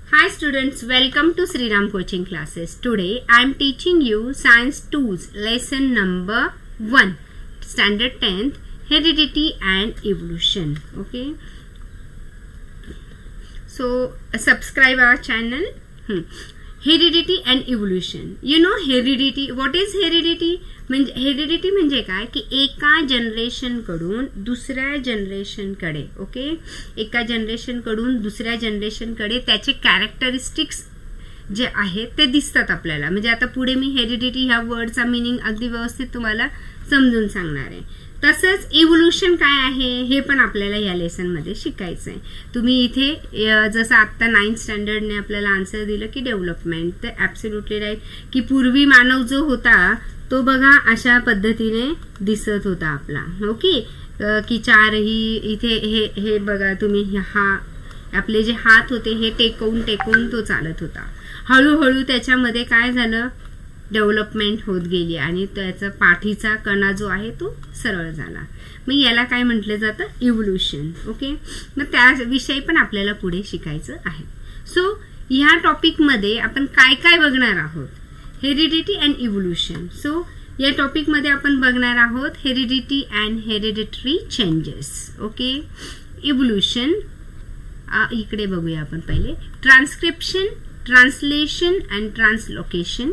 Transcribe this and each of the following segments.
Hi students, welcome to Sriram Coaching Classes. Today I am teaching you Science 2's lesson number 1, Standard 10th, Heredity and Evolution. Okay. So subscribe our channel. Heredity and Evolution. You know heredity. What is heredity? Heredity म्हणजे काय की एका generation कडून दुसऱ्या generation कडे एका generation कडून दुसऱ्या जनरेशन कडे त्याचे कॅरेक्टरिस्टिक्स जे आहेत ते दिसतात आपल्याला. म्हणजे आता पुढे मी हेरिडिटी ह्या वर्डचा मीनिंग अगदी व्यवस्थित तुम्हाला समजून सांगणार आहे. तसंच इव्होल्यूशन काय आहे हे पण आपल्याला या लेसन मध्ये शिकायचं आहे. तुम्ही इथे जसं आता 9th स्टँडर्डने आपल्याला आन्सर दिलं की डेव्हलपमेंट, तर ॲब्सोल्युटली राईट की पूर्वी मानव जो होता तो बघा अशा पद्धतीने दिसत होता आपला. ओके की चारही इथे हे बघा तुम्ही, हा आपले जे हात होते हे टेकवून तो चालत होता. हळूहळू त्याच्यामध्ये काय झालं, डेव्हलपमेंट होत गेली आणि त्याचा पाठीचा कणा जो आहे तो सरळ झाला. मग याला काय म्हटलं जातं, इव्होल्यूशन. ओके, मग त्याविषयी पण आपल्याला पुढे शिकायचं आहे. सो ह्या टॉपिक मध्ये आपण काय काय बघणार आहोत, हेरिडिटी अँड इव्होल्यूशन. सो या टॉपिक मध्ये आपण बघणार आहोत heredity and hereditary changes. Okay, evolution इकडे बघूया आपण पहिले. Transcription, translation and translocation.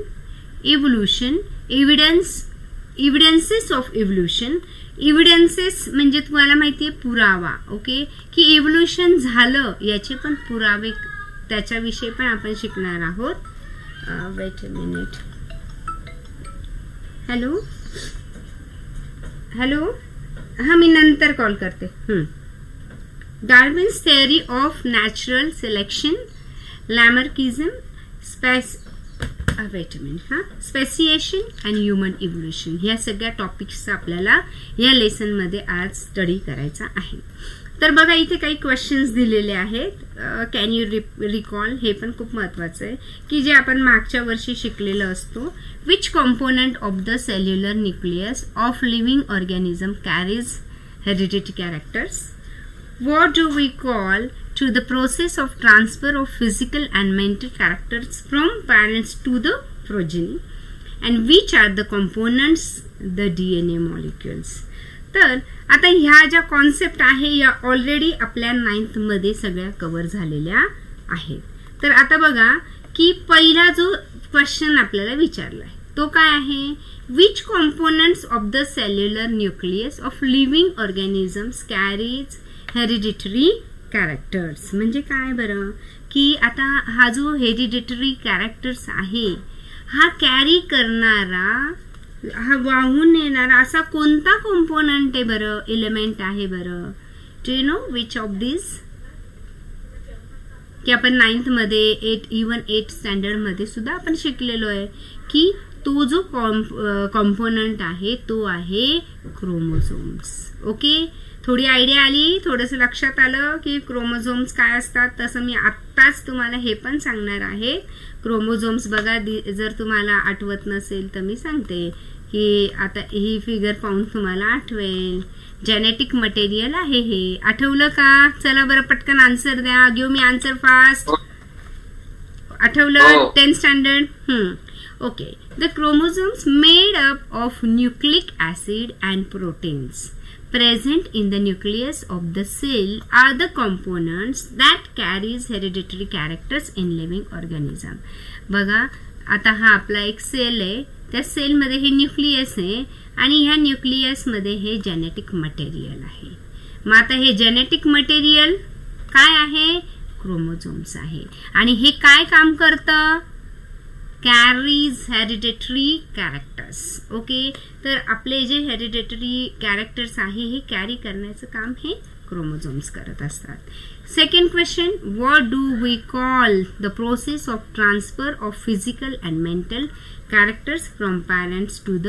Evolution, evidences of evolution. Evidences म्हणजे तुम्हाला माहितीये पुरावा. ओके, की इव्होल्यूशन झालं याचे पण पुरावे, त्याच्याविषयी पण आपण शिकणार आहोत. Weight a minute. हॅलो हा मी नंतर कॉल करते. Darwin's theory of natural selection, Lamarckism, speciation and human evolution. ह्या सगळ्या टॉपिक्सचा आपल्याला या लेसन मध्ये आज स्टडी करायचा आहे. तर बघा इथे काही क्वेश्चन्स दिलेले आहेत. कॅन यू रिकॉल, हे पण खूप महत्वाचं आहे की जे आपण मागच्या वर्षी शिकलेलं असतो. Which component of the cellular nucleus of living organism carries heredity characters. What do we call to the process of transfer of physical and mental characters from parents to the progeny, and which are the components, the DNA molecules. तर आता ह्या ज्या concept आहे या already आपल्या 9th मध्ये सगळ्या cover झालेल्या आहेत. तर आता बघा की पहिला जो क्वेश्चन आपल्याला विचारलाय तो काय आहे, which components of the cellular nucleus of living organisms carries hereditary characters. म्हणजे काय बरं की आता हा जो हेरिडिटरी कॅरेक्टर्स आहे हा कॅरी करणारा, हा वाहून येणारा असा कोणता कॉम्पोनंट आहे बरं, एलिमेंट आहे बरं. Do you know which of this? की आपण 9th मध्ये इवन 8th स्टँडर्ड मध्ये सुद्धा आपण शिकलेलो आहे की तो जो कॉम्पोनंट आहे तो आहे क्रोमोझोम्स. ओके, थोडी आयडिया आली, थोडंसं लक्षात आलं की क्रोमोझोम्स काय असतात. तसं मी आत्ताच तुम्हाला हे पण सांगणार आहे. क्रोमोझोम्स बघा, जर तुम्हाला आठवत नसेल तर मी सांगते की आता ही फिगर पाहून तुम्हाला आठवेल. जेनेटिक मटेरियल आहे हे. आठवलं का? चला बरं पटकन आन्सर द्या. Give me answer fast. आठवलं? 10th standard. Okay, the chromosomes made up of nucleic acid and proteins present in the nucleus of the cell are the components that carries hereditary characters in living organism. बघा आता हा आपला एक sale आहे, त्या sale मध्ये हे nucleus आहे आणि ह्या न्यूक्लियस मध्ये हे जेनेटिक मटेरियल आहे. मग आता हे जेनेटिक मटेरियल काय आहे, क्रोमोझोम्स आहे. आणि हे काय काम करतं, कॅरीज हेरिडिटरी कॅरेक्टर्स. ओके, तर आपले जे हेरिडिटरी कॅरेक्टर्स आहे हे कॅरी करण्याचं काम हे क्रोमोझोम्स करत असतात. Second question, what do we call the process of transfer of physical and mental characters from parents to the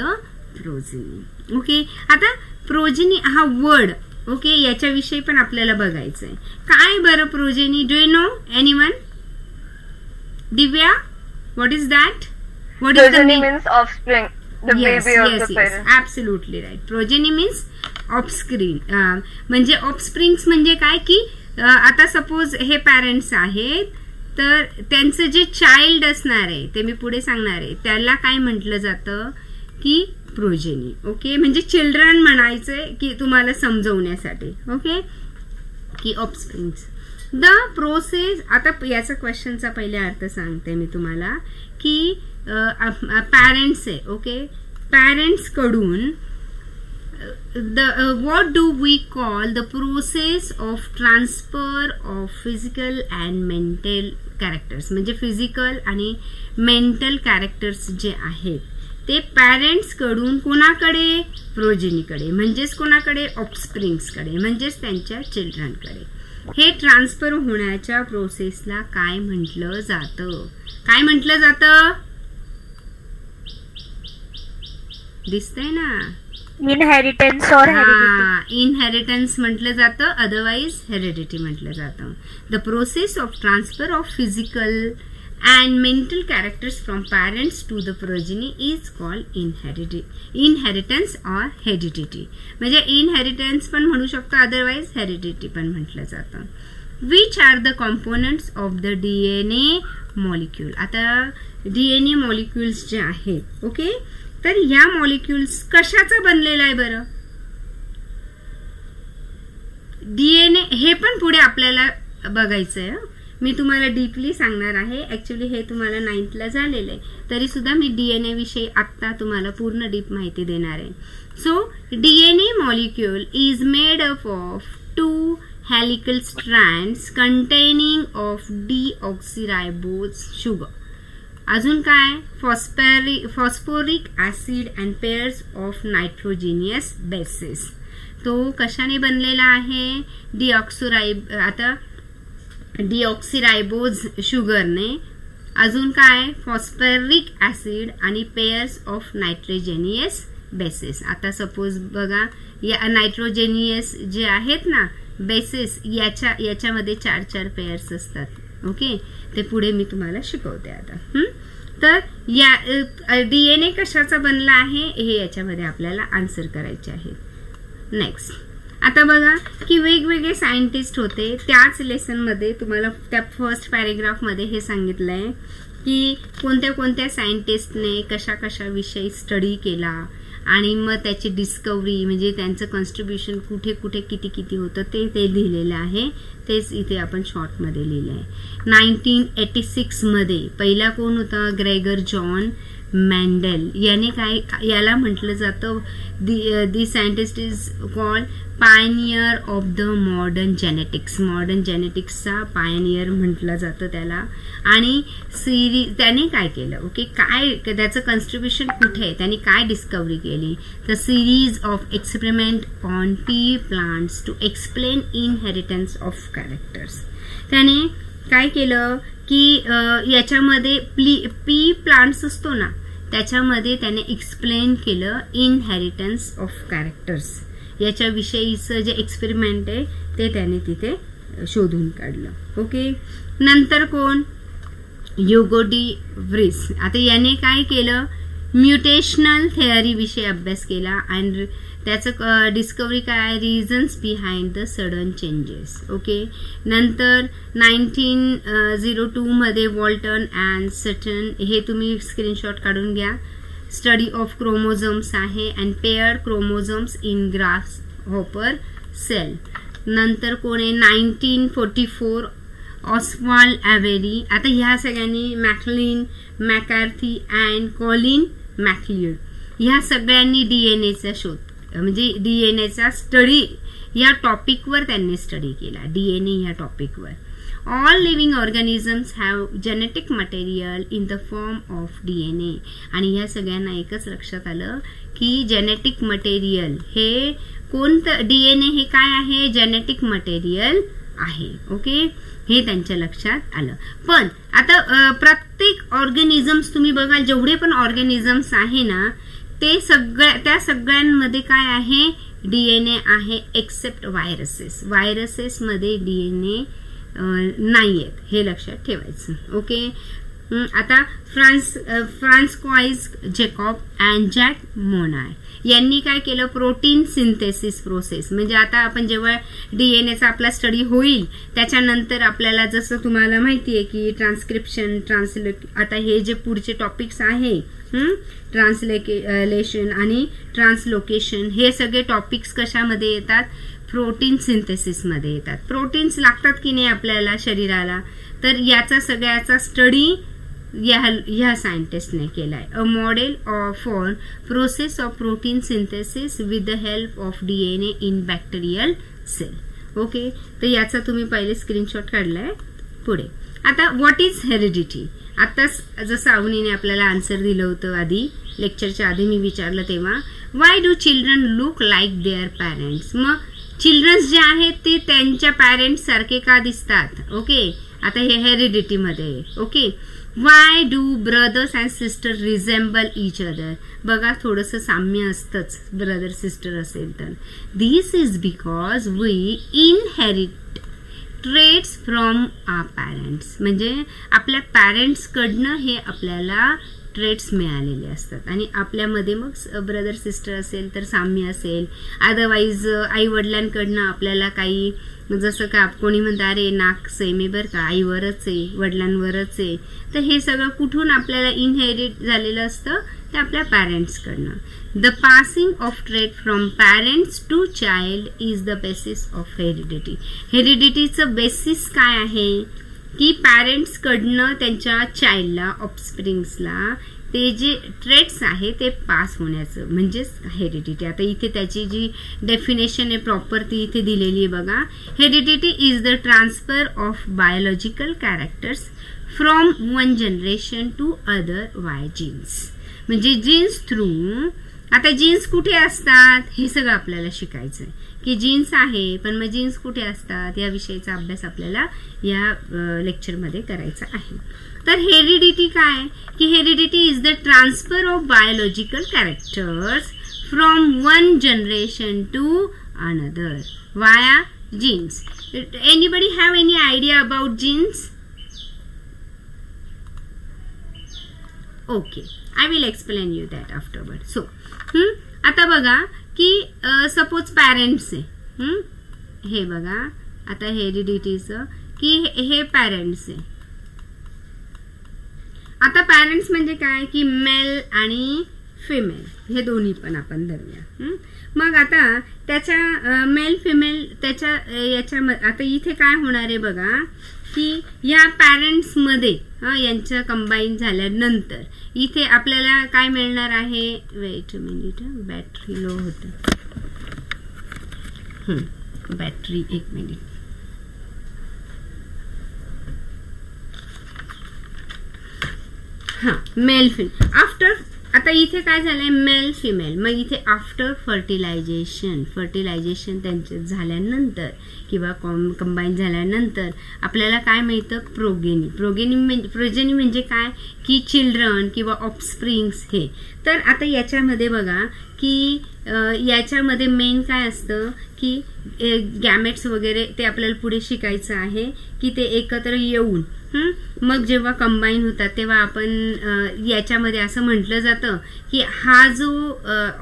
progeny. Okay, आता प्रोजेनी हा वर्ड, ओके, याच्याविषयी पण आपल्याला बघायचंय. काय बरं progeny, do you know anyone? Divya, what is that? What is the meaning? Means offspring, the baby of the parents. Absolutely right. Progeny means offspring. म्हणजे offsprings म्हणजे काय की आता सपोज हे पॅरेंट्स आहेत तर त्यांचं जे चाइल्ड असणार आहे ते मी पुढे सांगणार आहे त्याला काय म्हटलं जातं की प्रोजेनी. ओके, म्हणजे चिल्ड्रन म्हणायचंय की तुम्हाला समजवण्यासाठी. ओके, की ऑफस्प्रिंग्स. The process. आता याचा क्वेश्चनचा पहिले अर्थ सांगते मी तुम्हाला की पॅरेंट्स आहे. ओके, पॅरेंट्स कडून what do we call the process of transfer of physical and mental characters. म्हणजे फिजिकल आणि मेंटल कॅरेक्टर्स जे आहेत ते पॅरेंट्स कडून कोणाकडे, प्रोजेनीकडे, म्हणजेच कोणाकडे, ऑफस्प्रिंग्सकडे, म्हणजेच त्यांच्या चिल्ड्रनकडे. हे ट्रान्सफर होण्याच्या प्रोसेसला काय म्हटलं जातं? काय म्हटलं जातं? दिसतंय ना? इनहेरिटन्स और हेरिडिटी. इनहेरिटन्स म्हटलं जातं, अदरवाइज हेरिडिटी म्हटलं जातं. The process of transfer of physical and mental characters from parents to the progeny is called inheritance or heredity. म्हणजे inheritance पण म्हणू शकतो, otherwise heredity पण म्हटलं जातं. Which are the components of the DNA molecule. आता DNA molecules जे आहेत, ओके, तर ह्या molecules कशाचा बनलेला आहे बरं? DNA हे पण पुढे आपल्याला बघायचं आहे. मी तुम्हाला डीपली सांगणार आहे. ऍक्च्युली हे तुम्हाला 9th ला झालेलं आहे, तरी सुद्धा मी डीएनए विषयी आता तुम्हाला पूर्ण डीप माहिती देणार आहे. So DNA molecule is made up of 2 helical strands containing of deoxyribose sugar. अजून काय? Phosphoric acid and pairs of nitrogenous bases. तो कशाने बनलेला आहे? डीऑक्सिरायबोज शुगरने. अजून काय? फॉस्फोरिक ऍसिड आणि पेअर्स ऑफ नायट्रोजेनियस बेसेस. आता सपोज बघा, या नायट्रोजेनियस जे आहेत ना बेसेस, याच्यामध्ये 4 पेअर्स असतात. ओके, ते पुढे मी तुम्हाला शिकवते आता. तर या डीएनए कशाचा बनला आहे हे याच्यामध्ये आपल्याला आन्सर करायचे आहे. नेक्स्ट, आता बघा की वेगवेगळे सायंटिस्ट होते. त्याच लेसन मध्ये तुम्हाला त्या फर्स्ट पॅरेग्राफ मध्ये हे सांगितलंय की कोणत्या कोणत्या सायंटिस्टने कशा विषयी स्टडी केला आणि मग त्याची डिस्कवरी म्हणजे त्यांचं कॉन्ट्रीब्युशन कुठे कुठे किती होतं ते लिहिलेलं आहे. तेच इथे आपण शॉर्ट मध्ये लिहिलं आहे. 1986 मध्ये पहिला कोण होता? Gregor John Mendel. याने काय, याला म्हटलं जातं the scientist is called pioneer of the modern genetics. Modern जेनेटिक्सचा पायनियर म्हटलं जातं त्याला. आणि त्याने काय केलं? ओके, काय त्याचं कॉन्ट्रीब्युशन कुठे आहे, त्याने काय डिस्कवरी केली? The series of experiment on pea plants to explain inheritance of characters. त्याने काय केलं की याच्यामध्ये पी प्लांट्स असतो ना, त्याच्यामध्ये त्याने एक्सप्लेन केलं इनहेरिटन्स ऑफ कॅरेक्टर्स. याच्याविषयीचं जे एक्सपेरिमेंट आहे ते त्याने तिथे शोधून काढलं. ओके, नंतर कोण? Hugo D Vries. आता याने काय केलं? म्युटेशनल थेअरी विषयी अभ्यास केला आणि त्याचं डिस्कवरी काय? Reasons behind the sudden changes. Okay, नंतर 1902 मध्ये वॉल्टन अँड सटन, हे तुम्ही स्क्रीनशॉट काढून घ्या. स्टडी ऑफ क्रोमोझोम्स आहे and paired chromosomes in grasshopper cell. नंतर कोण आहे? 1944 ऑस्वाल्ड ॲव्हेली. आता ह्या सगळ्यांनी मॅक्लिन, मॅकार्थी अँड कॉलिन मॅक्लिओड ह्या सगळ्यांनी डीएनएचा शोध म्हणजे डीएनएचा स्टडी या टॉपिकवर त्यांनी स्टडी केला. डीएनए ह्या टॉपिकवर. All living organisms have genetic material in the form of DNA. आणि ह्या सगळ्यांना एकच लक्षात आलं की जेनेटिक मटेरियल हे कोणतं? डीएनए हे काय आहे? जेनेटिक मटेरियल आहे. ओके, हे त्यांच्या लक्षात आलं. पण आता प्रत्येक ऑर्गॅनिझम्स तुम्ही बघा, जेवढे पण ऑर्गॅनिझम्स आहे ना ते त्या सगळ्यांमध्ये काय आहे? डीएनए आहे, एक्सेप्ट व्हायरसेस. व्हायरसेस मध्ये डीएनए नाही आहेत, हे लक्षात ठेवायचं. ओके, आता फ्रान्सकॉइस जॅकॉब अँड जॅक मोनाय यांनी काय केलं, प्रोटीन सिंथेसिस प्रोसेस. म्हणजे आता आपण जेव्हा डीएनएचा आपला स्टडी होईल त्याच्यानंतर आपल्याला जसं तुम्हाला माहितीये की ट्रान्सक्रिप्शन, आता हे जे पुढचे टॉपिक्स आहे ट्रान्सलेशन आणि ट्रान्सलोकेशन, हे सगळे टॉपिक्स कशामध्ये येतात, प्रोटीन सिंथेसिस मध्ये येतात. प्रोटीन्स लागतात की नाही आपल्याला शरीराला, तर याचा सगळ्याचा स्टडी ह्या सायंटिस्टने केलाय. A model for process of protein synthesis with the help of DNA in bacterial cell. Okay, तर याचा तुम्ही पहिले स्क्रीनशॉट काढलाय. पुढे आता व्हॉट इज हेरिडिटी. आताच जसं अवनीने आपल्याला आन्सर दिलं होतं आधी लेक्चरच्या आधी मी विचारलं तेव्हा, why do children look like their parents. मग चिल्ड्रन्स जे आहेत ते त्यांच्या पॅरेंट्स सारखे का दिसतात. ओके, आता हे हेरिडिटी मध्ये. Okay, why do brothers and sister resemble each other. बघा थोडंसं साम्य असतंच ब्रदर सिस्टर असेल तर. This is because we inherit traits from our parents. म्हणजे आपल्या पॅरेंट्स कडनं हे आपल्याला ट्रेट्स मिळालेले असतात आणि आपल्यामध्ये मग ब्रदर सिस्टर असेल तर साम्य असेल. अदरवाईज आई वडिलांकडनं आपल्याला काही, जसं का कोणी म्हणतं अरे नाक सेम आहे बरं का, आईवरच आहे वडिलांवरच आहे, तर हे सगळं कुठून आपल्याला इनहेरिट झालेलं असतं, ते आपल्या पॅरेंट्सकडनं. The passing of trait from parents to child is the basis of heredity. हेरिडिटीचं बेसिस काय आहे की पॅरेंट्स कडनं त्यांच्या चाइल्डला, ऑफस्प्रिंग्सला ते जे ट्रेट्स आहे ते पास होण्याचं म्हणजेच हेरिडिटी. आता इथे त्याची जी डेफिनेशन आहे प्रॉपर ती इथे दिलेली आहे बघा. Heredity is the transfer of biological characters from one generation to other via genes. म्हणजे जीन्स थ्रू. आता जीन्स कुठे असतात हे सगळं आपल्याला शिकायचं आहे की जीन्स आहे, पण मग जीन्स कुठे असतात याविषयीचा अभ्यास आपल्याला या लेक्चरमध्ये करायचा आहे. तर हेरिडिटी काय की heredity is the transfer of biological characters from one generation to another via genes. Anybody have any idea about genes? Okay, I will explain you that afterward. So आता बघा की सपोज पॅरेंट्स आहे, हे बघा आता हेरिडिटीचं की हे पॅरेंट्स आहे. आता पॅरेंट्स म्हणजे काय की मेल आणि फिमेल हे दोन्ही पण आपण धरूया. मग आता त्याच्या मेल फिमेल त्याच्या याच्या आता इथे काय होणार आहे बघा की या पॅरेंट्स मध्ये यांचं कंबाईन झाल्यानंतर इथे आपल्याला काय मिळणार आहे. Weight a minute, battery low होते. बॅटरी एक मिनिट. Male female after. आता इथे काय झालंय मेल फिमेल, मग इथे आफ्टर फर्टिलायझेशन त्यांचे झाल्यानंतर किंवा कंबाईन झाल्यानंतर आपल्याला काय मिळतं प्रोजेनी म्हणजे काय की चिल्ड्रन किंवा ऑफस्प्रिंग्स हे. तर आता याच्यामध्ये बघा की याच्यामध्ये मेन काय असतं की गॅमेट्स वगैरे ते आपल्याला पुढे शिकायचं आहे की ते एकत्र येऊन मग जेव्हा कंबाईन होतात तेव्हा आपण याच्यामध्ये असं म्हटलं जातं की हा जो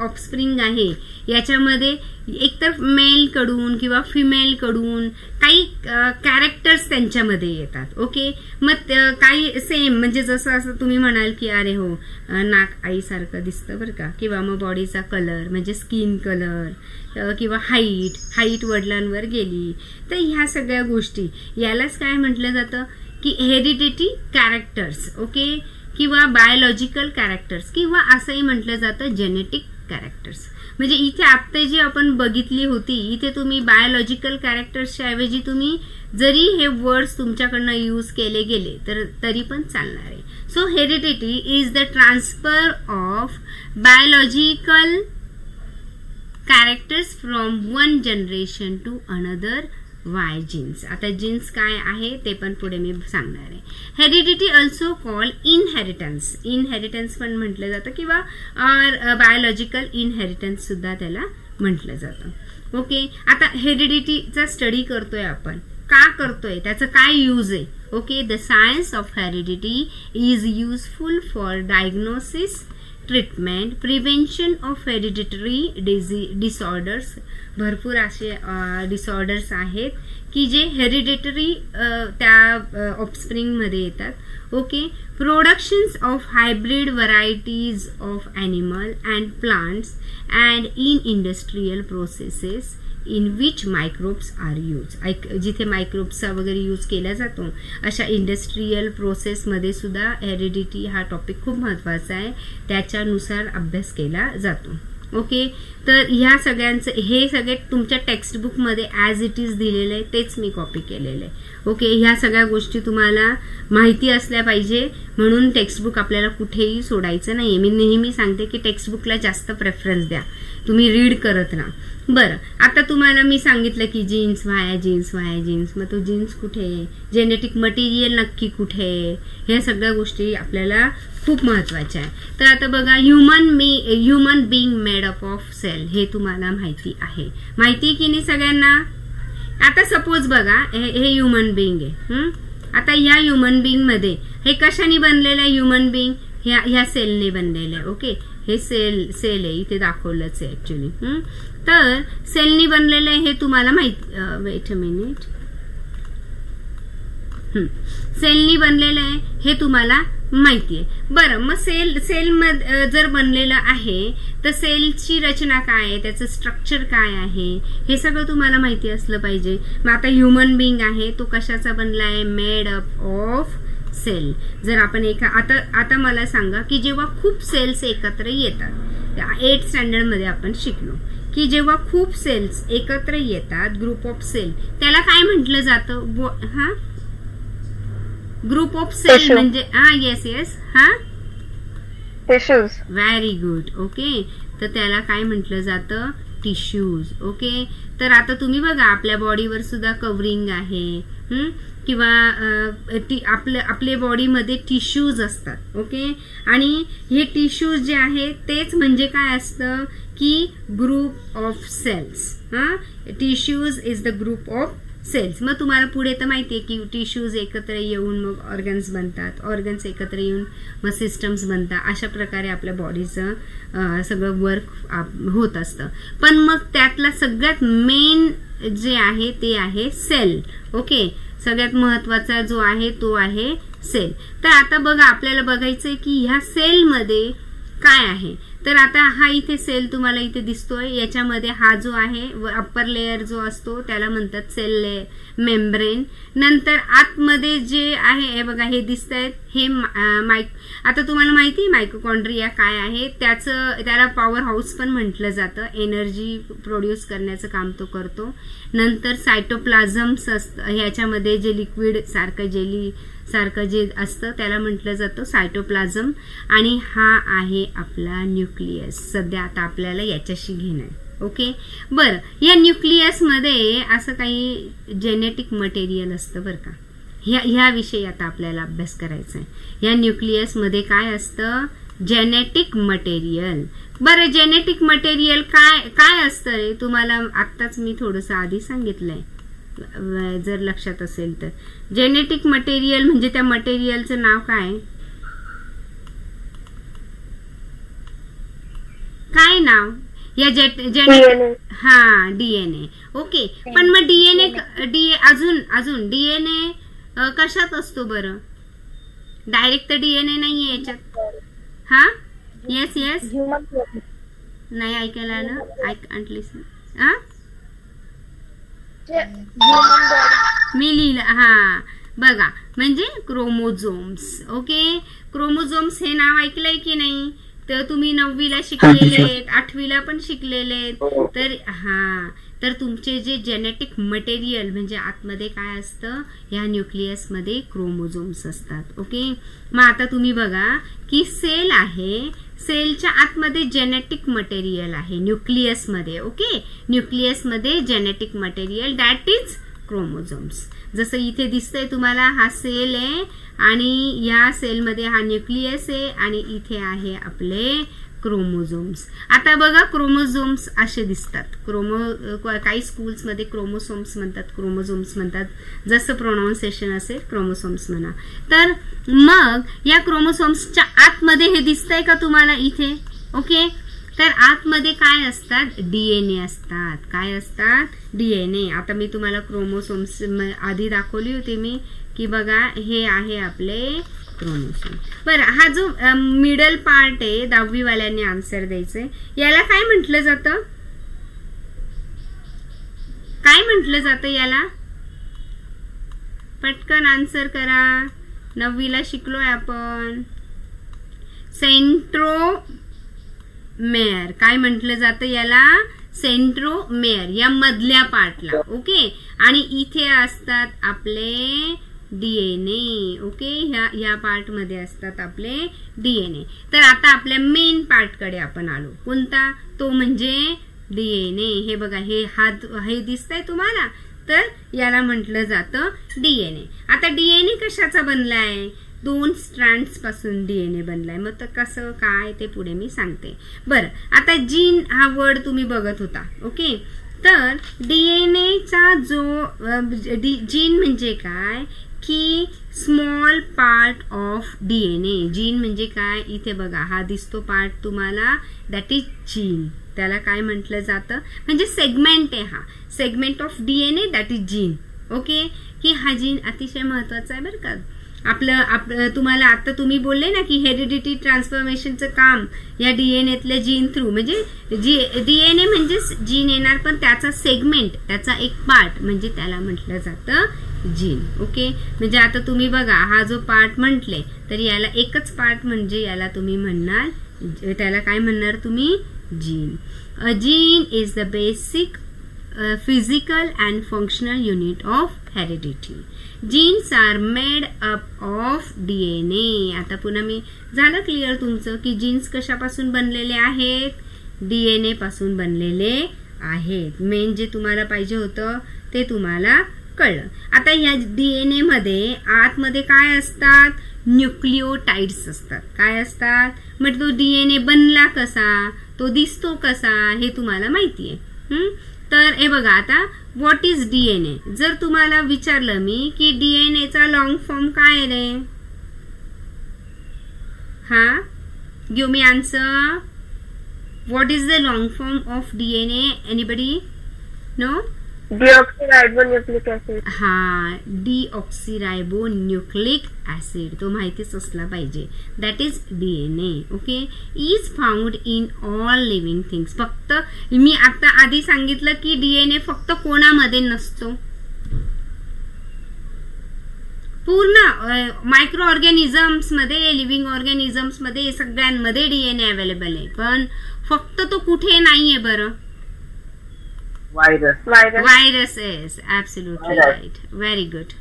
ऑफस्प्रिंग आहे याच्यामध्ये एकतर मेल कडून किंवा फिमेल कडून काही कॅरेक्टर्स त्यांच्यामध्ये येतात. ओके, मग काही सेम म्हणजे जसं असं तुम्ही म्हणाल की अरे हो नाक आईसारखं दिसतं बरं का, किंवा मग बॉडीचा कलर म्हणजे स्किन कलर किंवा हाईट वडिलांवर गेली, तर ह्या सगळ्या गोष्टी यालाच काय म्हटलं जातं की हेरिडिटी कॅरेक्टर्स. ओके, किंवा बायोलॉजिकल कॅरेक्टर्स किंवा असंही म्हटलं जातं जेनेटिक कॅरेक्टर्स. म्हणजे इथे आता जी आपण बघितली होती इथे तुम्ही बायोलॉजिकल कॅरेक्टर्सच्या ऐवजी तुम्ही जरी हे वर्ड्स तुमच्याकडनं यूज केले गेले तर तरी पण चालणार आहे. So heredity is the transfer of biological characters from one generation to another via genes. आता जीन्स काय आहे ते पण पुढे मी सांगणार आहे. हेरिडिटी ऑल्सो कॉल इनहेरिटन्स पण म्हटलं जातं किंवा बायोलॉजिकल इनहेरिटन्स सुद्धा त्याला म्हटलं जातं. ओके, आता हेरिडिटीचा स्टडी करतोय आपण, का करतोय, त्याचं काय यूज आहे. Okay, the science of heredity is useful for diagnosis, treatment, prevention of hereditary disorders. भरपूर असे डिसऑर्डर्स आहेत की जे हेरिडिटरी त्या ऑफस्प्रिंग मध्ये येतात. Okay, productions of hybrid varieties of animal and plants and in industrial processes in which microbes are use. जिथे मायक्रोब्सचा वगैरे यूज केला जातो अशा इंडस्ट्रियल प्रोसेसमध्ये सुद्धा हेरिडिटी हा टॉपिक खूप महत्त्वाचा आहे, त्याच्यानुसार अभ्यास केला जातो. ओके, तर ह्या सगळ्यांचं हे सगळे तुमच्या टेक्स्टबुकमध्ये ॲज इट इज दिलेलं आहे, तेच मी कॉपी केलेलं आहे. ओके, ह्या सगळ्या गोष्टी तुम्हाला माहिती असल्या पाहिजे, म्हणून टेक्स्टबुक आपल्याला कुठेही सोडायचं नाही. मी नेहमी सांगते की टेक्स्टबुकला जास्त प्रेफरन्स द्या, तुम्ही रीड करत राहा. बरं, आता तुम्हाला मी सांगितलं की genes via genes via genes, मग तो जीन्स कुठे, जेनेटिक मटेरियल नक्की कुठे, ह्या सगळ्या गोष्टी आपल्याला खूप महत्वाच्या आहे. तर आता बघा, human being made up of cell, हे तुम्हाला माहिती आहे, माहिती की नाही सगळ्यांना. आता सपोज बघा, हे ह्युमन बीइंग आहे. आता ह्या ह्युमन बीइंग मध्ये हे कशाने बनलेलं आहे? ह्युमन बीइंग ह्या सेलने बनलेलं आहे. ओके, हे सेल आहे, इथे दाखवलंच आहे ऍक्च्युली. तर सेलनी बनलेलं आहे हे तुम्हाला माहिती. Weight a minute. सेलनी बनलेलं आहे हे तुम्हाला माहिती आहे. बरं, मग सेल मध्ये जर बनलेलं आहे तर सेलची रचना काय आहे, त्याचं स्ट्रक्चर काय आहे, हे सगळं तुम्हाला माहिती असलं पाहिजे. मग आता ह्युमन बीइंग आहे तो कशाचा बनला आहे? Made up of cell. जर आपण आता मला सांगा की जेव्हा खूप सेल्स एकत्र येतात, 8th स्टँडर्ड मध्ये आपण शिकलो की जेव्हा खूप सेल्स एकत्र येतात, ग्रुप ऑफ सेल, त्याला काय म्हटलं जातं? ग्रुप ऑफ सेल म्हणजे yes tissues. Very good. Okay, तर त्याला काय म्हटलं जातं? टिश्यूज. ओके, तर आता तुम्ही बघा आपल्या बॉडीवर सुद्धा कव्हरिंग आहे, किंवा आपल्या बॉडीमध्ये टिश्यूज असतात. ओके, आणि हे टिश्यूज जे आहे तेच म्हणजे काय असतं की group of cells. Tissues is the group of cells. मग तुम्हाला पुढे तर माहितीये की टिश्यूज एकत्र येऊन मग ऑर्गन्स बनतात, ऑर्गन्स एकत्र येऊन मग सिस्टम्स बनतात. अशा प्रकारे आपल्या बॉडीचं सगळं वर्क होत असतं. पण मग त्यातला सगळ्यात मेन जे आहे ते आहे सेल. ओके, सगळ्यात महत्वाचा जो आहे तो आहे सेल. तर आता बघा, आपल्याला बघायचंय की ह्या सेलमध्ये काय आहे. तर आता हा इथे सेल तुम्हाला इथे दिसतोय, याच्यामध्ये हा जो आहे अप्पर लेअर जो असतो त्याला म्हणतात सेल मेम्ब्रेन. नंतर आतमध्ये जे आहे हे बघा, हे दिसतंय, हे आता तुम्हाला माहिती आहे मायटोकॉन्ड्रिया काय आहे, त्याला पॉवर हाऊस पण म्हटलं जातं, एनर्जी प्रोड्यूस करण्याचं काम तो करतो. नंतर सायटोप्लाझम्स असतं, ह्याच्यामध्ये जे लिक्विड सारखं जेली सारखं जे असतं त्याला म्हटलं जातं सायटोप्लाझम. आणि हा आहे आपला न्यूक्लियस. सध्या आता आपल्याला याच्याशी घेणं आहे. ओके, बरं, या न्यूक्लियस मध्ये असं काही जेनेटिक मटेरियल असतं बरं का. ह्या विषयी आता आपल्याला अभ्यास करायचा आहे. या न्यूक्लियस मध्ये काय असतं? Genetic material. बरं, जेनेटिक मटेरियल काय असतं रे? तुम्हाला आत्ताच मी थोडंसं आधी सांगितलंय, जर लक्षात असेल तर. जेनेटिक मटेरियल म्हणजे त्या मटेरियलचं नाव काय नाव? या डीएनए. ओके, पण मग डीएनए अजून डीएनए कशात असतो बरं? डायरेक्ट तर डीएनए नाहीये याच्यात. येस नाही ऐकायला आलं? आय कांट लिसन. मी लिहिलं. बघा, म्हणजे क्रोमोझोम्स. ओके, क्रोमोझोम्स हे नाव ऐकलंय की नाही? तर तुम्ही 9वीला शिकलेले, 8वीला पण शिकलेले. तर तुमचे जे जेनेटिक मटेरियल म्हणजे आतमध्ये काय असतं? या न्यूक्लियस मध्ये क्रोमोझोम्स असतात. ओके, मग आता तुम्ही बघा की सेल आहे, सेलच्या आतमध्ये जेनेटिक मटेरियल आहे न्यूक्लियस मध्ये. ओके, न्यूक्लियस मध्ये genetic material that is chromosomes. जसं इथे दिसतंय तुम्हाला, हा सेल आहे आणि या सेलमध्ये हा न्यूक्लियस आहे आणि इथे आहे आपले क्रोमोझोम्स. आता बघा क्रोमोझोम्स असे दिसतात. काही स्कूल्समध्ये क्रोमोसोम्स म्हणतात, क्रोमोझोम्स म्हणतात, जसं प्रोनाउन्सिएशन असेल क्रोमोसोम्स म्हणा. तर मग या क्रोमोसोम्सच्या आतमध्ये हे दिसतंय का तुम्हाला इथे? ओके, तर आतमध्ये काय असतात? डीएनए असतात. काय असतात? डीएनए. आता मी तुम्हाला क्रोमोसोम्स आधी दाखवली होती मी की बघा हे आहे आपले क्रोमोसोम. बरं, हा जो मिडल पार्ट आहे 10वी वाल्यांनी आन्सर द्यायचंय. याला काय म्हटलं जातं? काय म्हटलं जातं याला? पटकन आन्सर करा. 9वीला शिकलोय आपण. सेंट्रोमेअर. काय म्हटलं जातं याला? सेंट्रोमेअर. या मधल्या पार्टला. ओके, आणि इथे असतात आपले डीएनए. ओके, ह्या पार्ट मध्ये असतात आपले डीएनए. तर आता आपल्या मेन पार्ट कडे आपण आलो. कोणता? तो म्हणजे डीएनए. हे बघा, हे दिसतंय तुम्हाला? तर याला म्हटलं जातं डीएनए. आता डीएनए कशाचा बनलाय? 2 स्ट्रँड्स पासून डीएनए बनलाय. मग तर कसं काय ते पुढे मी सांगते. बरं, आता जीन हा वर्ड तुम्ही बघत होता. ओके, तर डीएनएचा जो जीन म्हणजे काय की small part of DNA. Gene म्हणजे काय? इथे बघा हा दिसतो पार्ट तुम्हाला, दॅट इज जीन. त्याला काय म्हटलं जातं? म्हणजे सेगमेंट आहे. हा segment of DNA, that is gene. Okay, की हा जीन अतिशय महत्वाचा आहे बरं का. आपलं तुम्हाला आता तुम्ही बोलले ना की हेरिडिटी ट्रान्सफॉर्मेशनचं काम या डीएनएतल्या जीन थ्रू, म्हणजे डीएनए म्हणजे जीन येणार, पण त्याचा सेगमेंट, त्याचा एक पार्ट म्हणजे त्याला म्हटलं जातं जीन. ओके, म्हणजे आता तुम्ही बघा हा जो पार्ट म्हटले तर याला एकच पार्ट म्हणजे याला तुम्ही म्हणणार, त्याला काय म्हणणार तुम्ही? Gene. A gene is the basic physical and functional unit of heredity. Genes are made up of DNA. आता पुन्हा मी झालं क्लिअर तुमचं की जीन्स कशापासून बनलेले आहेत? डीएनए पासून बनलेले आहेत. मेन जे तुम्हाला पाहिजे होतं ते तुम्हाला कळलं. आता या डीएनए मध्ये आतमध्ये काय असतात? न्यूक्लिओटाइड्स असतात. काय असतात? मग तो डीएनए बनला कसा, तो दिसतो कसा, हे तुम्हाला माहिती आहे. तर हे बघा, आता व्हॉट इज डीएनए. जर तुम्हाला विचारलं मी की डीएनए चा लॉंग फॉर्म काय रे? हा, give me answer. What is the long form of DNA? Anybody know? Deoxyribonucleic acid. हा, डीऑक्सीरायबोन्यूक्लिक ऍसिड. तो माहितीच असला पाहिजे. That is DNA. Okay, is found in all living things. फक्त मी आता आधी सांगितलं की डीएनए फक्त कोणामध्ये नसतो? पूर्ण मायक्रो ऑर्गॅनिझम्स मध्ये, लिव्हिंग ऑर्गॅनिझम्स मध्ये, सगळ्यांमध्ये डीएनए अवेलेबल आहे. पण फक्त तो कुठे नाहीये बरं? Viruses. Absolutely right. Very good.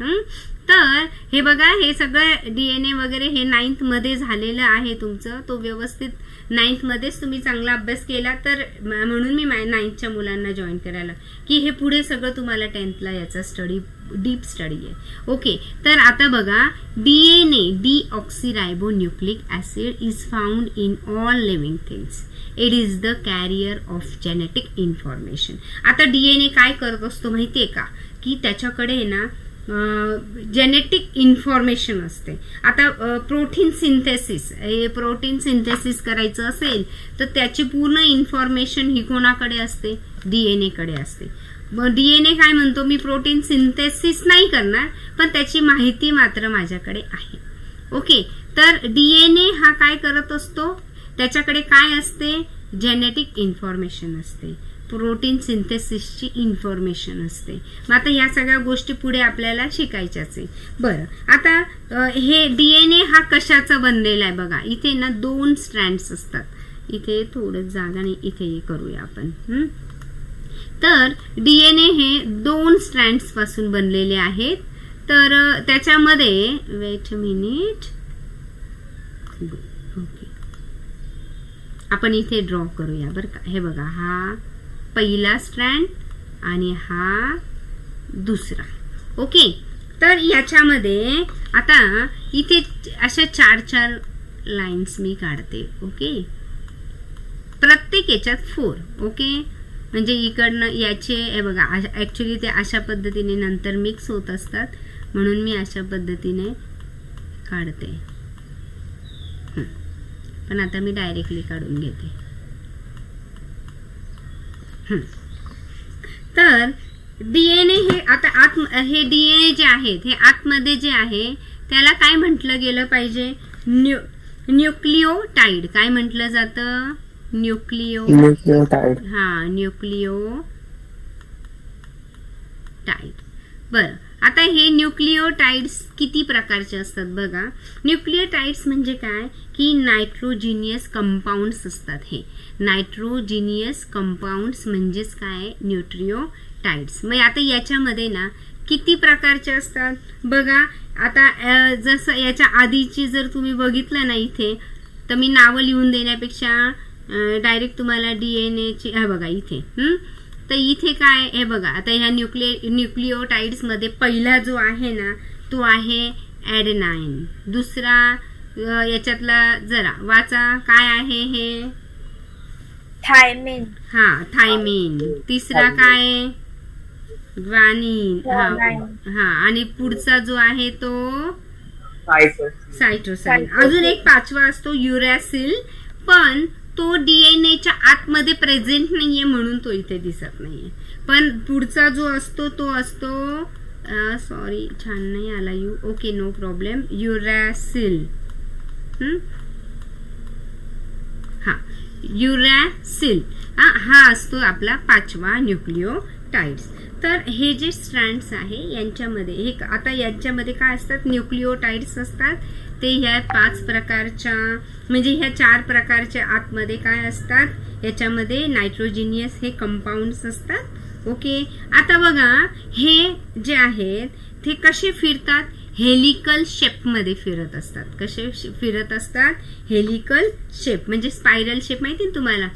तर हे बघा, हे सगळं डीएनए वगैरे हे 9th मध्ये झालेलं आहे तुमचं. तो व्यवस्थित 9th मध्येच तुम्ही चांगला अभ्यास केला, तर म्हणून मी 9thच्या मुलांना जॉईन करायला की हे पुढे सगळं तुम्हाला 10thला याचा स्टडी, डीप स्टडी आहे. ओके, तर आता बघा, DNA, deoxyribonucleic acid is found in all living things. It is the carrier of genetic information. आता डीएनए काय करत असतो माहितीये का? की त्याच्याकडे ना जेनेटिक इन्फॉर्मेशन असते. आता प्रोटीन सिंथेसिस करायचं असेल तर त्याची पूर्ण इन्फॉर्मेशन ही कोणाकडे असते? डीएनए कडे असते. डीएनए काय म्हणतो? मी प्रोटीन सिंथेसिस नाही करणार, पण त्याची माहिती मात्र माझ्याकडे आहे. ओके, तर डीएनए हा काय करत असतो? त्याच्याकडे काय असते? जेनेटिक इन्फॉर्मेशन असते, प्रोटीन सिंथेसिसची इन्फॉर्मेशन असते. मग आता ह्या सगळ्या गोष्टी पुढे आपल्याला शिकायच्याच आहे. बरं, आता हे डीएनए हा कशाचा बनलेला आहे बघा. इथे ना 2 स्ट्रँड्स असतात. इथे थोडं जागा नाही, इथे करूया आपण. तर डीएनए हे 2 स्ट्रँड्स पासून बनलेले आहेत. तर त्याच्यामध्ये वेट अ मिनिट, ओके, आपण इथे ड्रॉ करूया बरं का. हे बघा, हा पहिला स्ट्रँड आणि हा दुसरा. ओके, तर याच्यामध्ये आता इथे अशा 4 लाईन्स मी काढते. ओके, प्रत्येक याच्यात 4. ओके, म्हणजे इकडनं याचे हे बघा ऍक्च्युली ते अशा पद्धतीने नंतर मिक्स होत असतात, म्हणून मी अशा पद्धतीने काढते. पण आता मी डायरेक्टली काढून घेते. तर डीएनए हे आता हे डीएनए जे आहेत हे आतमध्ये जे आहे त्याला काय म्हटलं गेलं पाहिजे? न्यूक्लियोटाइड. काय म्हटलं जातं? न्यूक्लियोटाइड. हा, न्यूक्लियोटाइड. बरं, आता हे न्यूक्लियोटाइड्स किती प्रकारचे असतात बघा. न्यूक्लियोटाइड्स म्हणजे काय की नायट्रोजिनियस कंपाऊंड्स असतात. हे नायट्रोजिनियस कंपाऊंड्स म्हणजेच काय? न्यूक्लियोटाइड्स. मग आता याच्यामध्ये ना किती प्रकारचे असतात बघा. आता जसं याच्या आधीची जर तुम्ही बघितलं ना इथे, तर मी नावं लिहून देण्यापेक्षा डायरेक्ट तुम्हाला डीएनए ची हे बघा इथे. तर इथे काय हे बघा, आता ह्या न्यूक्लियोटाइड्स मध्ये पहिला जो आहे ना तो आहे ऍडेनाइन. दुसरा याच्यातला जरा वाचा, काय आहे हे? थायमिन. हा, थायमिन. तिसरा काय? ग्वानिन. हा, आणि पुढचा जो आहे तो सायटोसाइन. अजून एक पाचवा असतो युरॅसिल, पण तो डीएनएच्या आतमध्ये प्रेझेंट नाहीये म्हणून तो इथे दिसत नाहीये. पण पुढचा जो असतो तो असतो सॉरी छान नाही आला U. Okay, no problem. Uracil. हा, युरॅसिल हा असतो आपला पाचवा न्यूक्लियोटाइड्स. तर हे जे स्ट्रँड्स आहे यांच्यामध्ये हे आता यांच्यामध्ये काय असतात? न्यूक्लियोटाइड्स असतात. ते ह्या 5 प्रकारच्या म्हणजे ह्या 4 प्रकारच्या आतमध्ये काय असतात? याच्यामध्ये नायट्रोजिनियस हे कंपाऊंड्स असतात. ओके, आता बघा हे जे आहेत ते कसे फिरतात? हेलिकल शेप मध्ये फिरत असतात. कसे फिरत असतात? हेलिकल शेप म्हणजे स्पायरल शेप. माहिती ना तुम्हाला?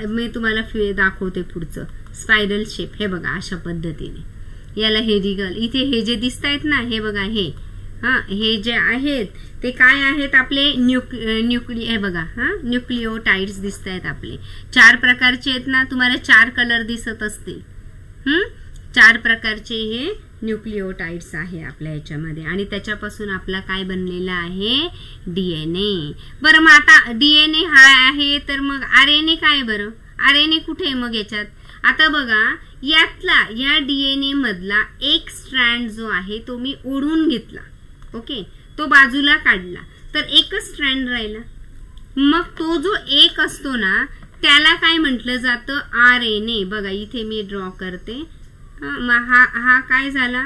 मी तुम्हाला दाखवते पुढचं. स्पायरल शेप हे बघा अशा पद्धतीने याला हेलिकल. इथे हे जे दिसत आहेत ना हे बघा हे जे आहेत ते काय आहेत? आपले हे बघा न्यूक्लियोटाइड्स दिसत आहेत आपले. 4 प्रकारचे आहेत ना, तुम्हाला 4 कलर दिसत असतील. 4 प्रकारचे हे न्यूक्लियोटाइड्स आहे आपल्या याच्यामध्ये, आणि त्याच्यापासून आपला काय बनलेला आहे? डीएनए. बरं, मग आता डीएनए हा आहे, तर मग आरएनए काय? बरं, आरएनए कुठे आहे मग याच्यात? आता बघा या डीएनए मधला एक स्ट्रँड जो आहे तो मी ओढून घेतला. ओके, तो बाजूला काढला तर एकच स्ट्रँड राहिला. मग तो जो एक असतो ना त्याला काय म्हटलं जातं? आरएनए. बघा इथे मी ड्रॉ करते. मग हा काय झाला?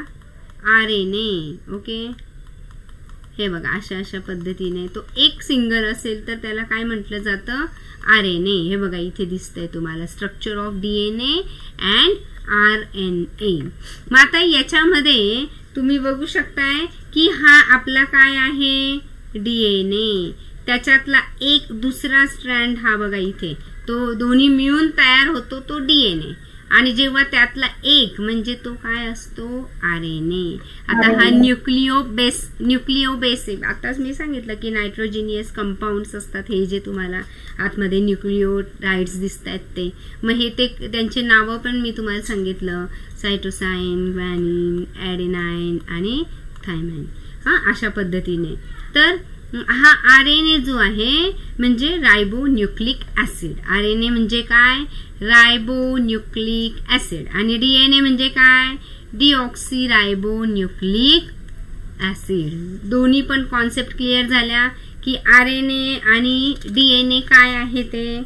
आरएनए. ओके, हे बघा अशा पद्धतीने तो एक सिंगल असेल तर त्याला काय म्हटलं जातं? आरएनए. हे बघा इथे दिसतंय तुम्हाला structure of DNA and RNA. मग आता याच्यामध्ये तुम्ही बघू शकताय की हा आपला काय आहे? डीएनए. त्याच्यातला एक दुसरा स्ट्रँड हा बघा इथे, तो दोन्ही मिळून तयार होतो तो डीएनए, आणि जेव्हा त्यातला एक म्हणजे तो काय असतो? आरएनए. आता हा न्यूक्लियोबेसिक आताच मी सांगितलं की नायट्रोजिनियस कंपाऊंड्स असतात हे जे तुम्हाला आतमध्ये न्यूक्लियोटाइड्स दिसत आहेत ते. मग हे ते त्यांचे नावं पण मी तुम्हाला सांगितलं. सायटोसाइन, ग्वानिन, ऍडेनाइन आणि थायमाइन. अशा पद्धतीने. तर हा आरएनए जो आहे म्हणजे रायबोन्यूक्लिक ऍसिड. आरएनए म्हणजे काय? रायबोन्यूक्लिक ऍसिड. आणि डीएनए म्हणजे काय? Deoxy ribonucleic acid. दोन्ही पण कॉन्सेप्ट क्लिअर झाल्या की आरएनए आणि डीएनए काय आहे ते.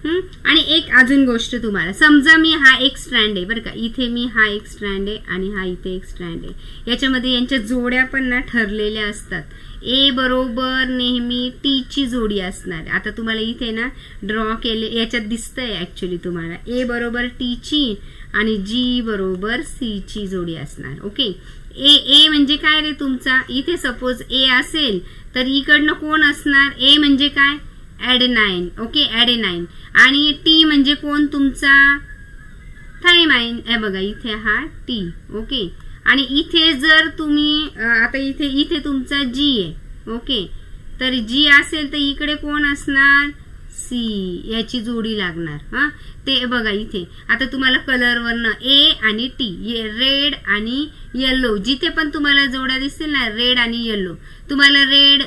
आणि एक अजून गोष्ट तुम्हाला समजा मी हा एक स्ट्रँड आहे बरं का, इथे मी हा एक स्ट्रँड आहे आणि हा इथे एक स्ट्रँड आहे. याच्यामध्ये यांच्या जोड्या पण ना ठरलेल्या असतात. ए बरोबर नेहमी टी ची जोडी असणार. आता तुम्हाला इथे ना ड्रॉ केले याच्यात दिसतंय ऍक्च्युली तुम्हाला ए बरोबर टी ची आणि जी बरोबर सी ची जोडी असणार. ओके, ए म्हणजे काय रे तुमचा? इथे सपोज ए असेल तर इकडनं कोण असणार? ए म्हणजे काय? ऍडेनाइन. ओके, ऍडेनाइन. आणि टी म्हणजे कोण तुमचा? थायमाइन. हे बघा इथे हा टी. ओके, आणि इथे जर तुम्ही आता इथे तुमचा जी आहे. ओके, तर जी असेल तर इकडे कोण असणार? सी याची जोडी लागणार. हा ते बघा इथे आता तुम्हाला कलरवरनं ए आणि टी, रेड आणि येलो, जिथे पण तुम्हाला जोड्या दिसतील ना रेड आणि येलो, तुम्हाला रेड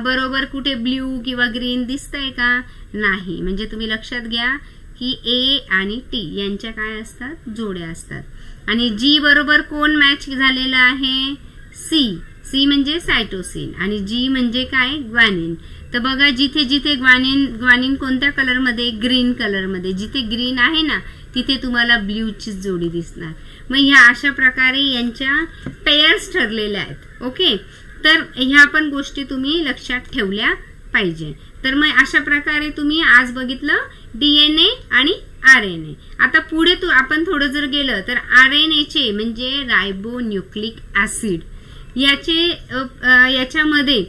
बरोबर कुठे ब्ल्यू किंवा ग्रीन दिसतंय का? नाही. म्हणजे तुम्ही लक्षात घ्या की ए आणि टी यांच्या काय असतात? जोड्या असतात. आणि जी बरोबर कोण मॅच झालेला आहे? सी. सी म्हणजे सायटोसिन आणि जी म्हणजे काय? ग्वानिन. तर बघा जिथे जिथे ग्वानिन कोणत्या कलरमध्ये? ग्रीन कलरमध्ये. जिथे ग्रीन आहे ना तिथे तुम्हाला ब्ल्यूची जोडी दिसणार. मग ह्या अशा प्रकारे यांच्या पेयर्स ठरलेल्या आहेत. ओके, तर ह्या पण गोष्टी तुम्ही लक्षात ठेवल्या पाहिजे. तर मग अशा प्रकारे तुम्ही आज बघितलं डीएनए आणि आरएनए. आता पुढे आपण थोडं जर गेलं तर आरएनएचे म्हणजे रायबोन्यूक्लिक ऍसिड याच्यामध्ये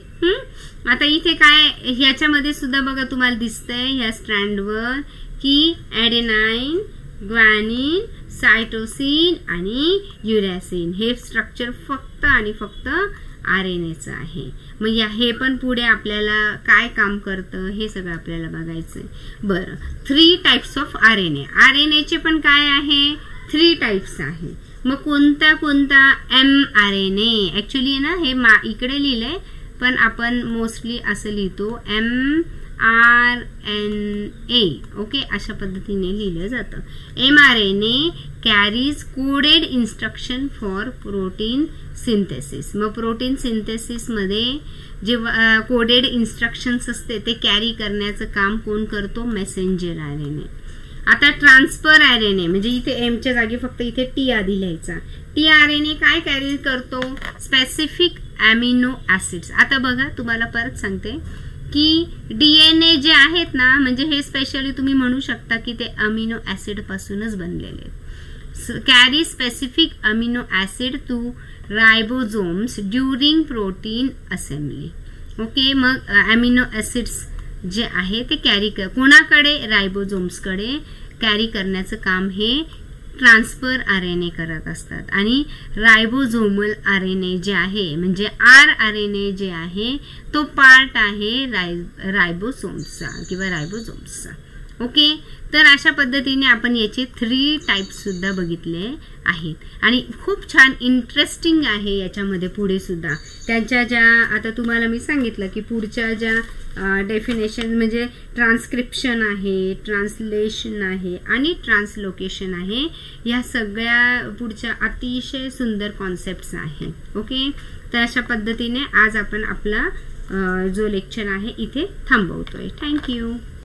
आता इथे काय ह्याच्यामध्ये सुद्धा बघा तुम्हाला दिसतंय ह्या स्ट्रँडवर की ॲडेनाइन, ग्वानिन, सायटोसिन आणि युरॅसिन हे स्ट्रक्चर फक्त आणि फक्त आरएनएचं आहे. मग हे पण पुढे आपल्याला काय काम करतं हे सगळं आपल्याला बघायचंय. बरं, 3 टाइप्स ऑफ आरएनए. आरएनएचे पण काय आहे? 3 टाइप्स आहे. मग कोणता कोणता? mRNA. ऍक्च्युली ना हे इकडे लिहिलंय पण आपण मोस्टली असं लिहितो mRNA. ओके, अशा पद्धतीने लिहिलं जातं. mRNA carries coded instruction for protein synthesis. मग प्रोटीन सिंथेसिस मध्ये जे कोडेड इन्स्ट्रक्शन्स असते ते कॅरी करण्याचं काम कोण करतो? Messenger RNA. आता ट्रान्सफर आरएनए म्हणजे इथे एमच्या जागी फक्त इथे टी आधी लिहायचा. टी आरएनए काय कॅरी करतो? Specific amino acids. आता बघा तुम्हाला परत सांगते की डीएनए जे आहेत ना म्हणजे हे स्पेशली तुम्ही म्हणू शकता की ते अमिनो ऍसिड पासूनच बनलेले आहेत. Carry specific amino acid to ribosomes during protein assembly. Okay, मग अमिनो ऍसिड्स जे आहे ते कॅरी कोणाकडे? रायबोझोम्सकडे कॅरी करण्याचं काम हे ट्रान्सफर आरएनए करत असतात. आणि रायबोझोमल आरएनए जे आहे म्हणजे आरएनए जे आहे तो पार्ट आहे रायबोसोम्सचा किंवा रायबोझोम्सचा. ओके, तर अशा पद्धतीने आपण याचे 3 टाइप्स सुद्धा बघितले आहेत आणि खूप छान इंटरेस्टिंग आहे याच्यामध्ये पुढे सुद्धा त्यांच्या ज्या आता तुम्हाला मी सांगितलं की पुढच्या ज्या डेफिनेशन म्हणजे ट्रान्सक्रिप्शन आहे, ट्रान्सलेशन आहे आणि ट्रान्सलोकेशन आहे. या सगळ्या पुढच्या अतिशय सुंदर कॉन्सेप्ट्स आहे. ओके, तर अशा पद्धतीने आज आपण आपला जो लेक्चर आहे इथे थांबवतोय. थँक्यू.